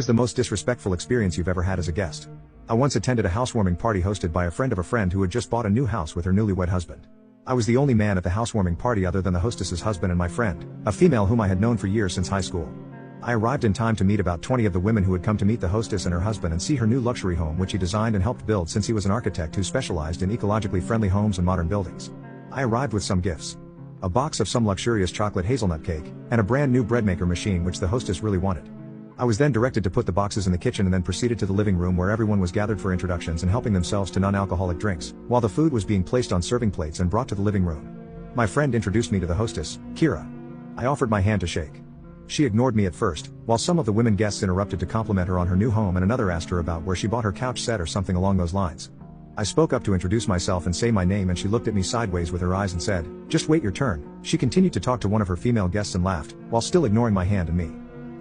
Is the most disrespectful experience you've ever had as a guest? I once attended a housewarming party hosted by a friend of a friend who had just bought a new house with her newlywed husband. I was the only man at the housewarming party other than the hostess's husband and my friend, a female whom I had known for years since high school. I arrived in time to meet about 20 of the women who had come to meet the hostess and her husband and see her new luxury home, which he designed and helped build since he was an architect who specialized in ecologically friendly homes and modern buildings. I arrived with some gifts. A box of some luxurious chocolate hazelnut cake, and a brand new bread maker machine which the hostess really wanted. I was then directed to put the boxes in the kitchen and then proceeded to the living room where everyone was gathered for introductions and helping themselves to non-alcoholic drinks, while the food was being placed on serving plates and brought to the living room. My friend introduced me to the hostess, Kira. I offered my hand to shake. She ignored me at first, while some of the women guests interrupted to compliment her on her new home and another asked her about where she bought her couch set or something along those lines. I spoke up to introduce myself and say my name and she looked at me sideways with her eyes and said, "Just wait your turn." She continued to talk to one of her female guests and laughed, while still ignoring my hand and me.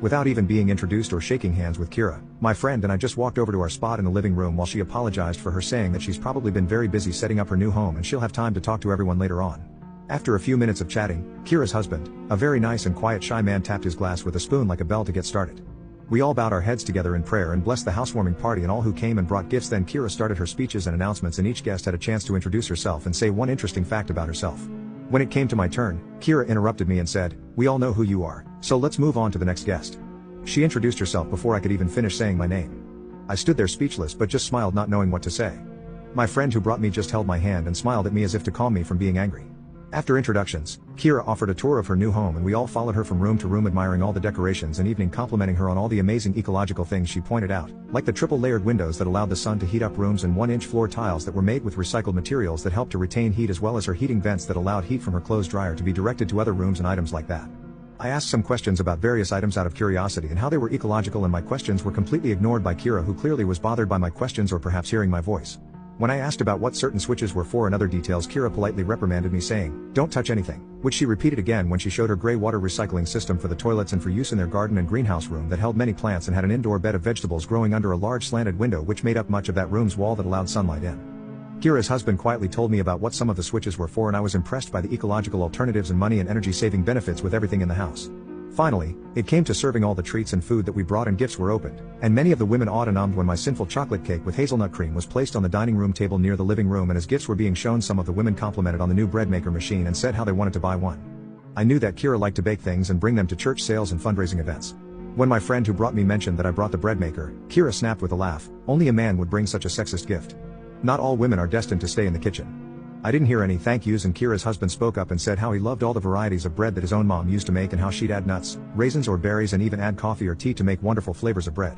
Without even being introduced or shaking hands with Kira, my friend and I just walked over to our spot in the living room while she apologized for her, saying that she's probably been very busy setting up her new home and she'll have time to talk to everyone later on. After a few minutes of chatting, Kira's husband, a very nice and quiet shy man, tapped his glass with a spoon like a bell to get started. We all bowed our heads together in prayer and blessed the housewarming party and all who came and brought gifts. Then Kira started her speeches and announcements and each guest had a chance to introduce herself and say one interesting fact about herself. When it came to my turn, Kira interrupted me and said, "We all know who you are, so let's move on to the next guest." She introduced herself before I could even finish saying my name. I stood there speechless but just smiled, not knowing what to say. My friend who brought me just held my hand and smiled at me as if to calm me from being angry. After introductions, Kira offered a tour of her new home and we all followed her from room to room, admiring all the decorations and evening complimenting her on all the amazing ecological things she pointed out, like the triple layered windows that allowed the sun to heat up rooms and 1-inch floor tiles that were made with recycled materials that helped to retain heat, as well as her heating vents that allowed heat from her clothes dryer to be directed to other rooms and items like that. I asked some questions about various items out of curiosity and how they were ecological, and my questions were completely ignored by Kira, who clearly was bothered by my questions or perhaps hearing my voice. When I asked about what certain switches were for and other details, Kira politely reprimanded me, saying, "Don't touch anything," which she repeated again when she showed her gray water recycling system for the toilets and for use in their garden and greenhouse room that held many plants and had an indoor bed of vegetables growing under a large slanted window which made up much of that room's wall that allowed sunlight in. Kira's husband quietly told me about what some of the switches were for and I was impressed by the ecological alternatives and money and energy saving benefits with everything in the house. Finally, it came to serving all the treats and food that we brought and gifts were opened, and many of the women awed and ummed when my sinful chocolate cake with hazelnut cream was placed on the dining room table near the living room, and as gifts were being shown, some of the women complimented on the new bread maker machine and said how they wanted to buy one. I knew that Kira liked to bake things and bring them to church sales and fundraising events. When my friend who brought me mentioned that I brought the bread maker, Kira snapped with a laugh, "Only a man would bring such a sexist gift. Not all women are destined to stay in the kitchen." I didn't hear any thank yous, and Kira's husband spoke up and said how he loved all the varieties of bread that his own mom used to make and how she'd add nuts, raisins or berries and even add coffee or tea to make wonderful flavors of bread.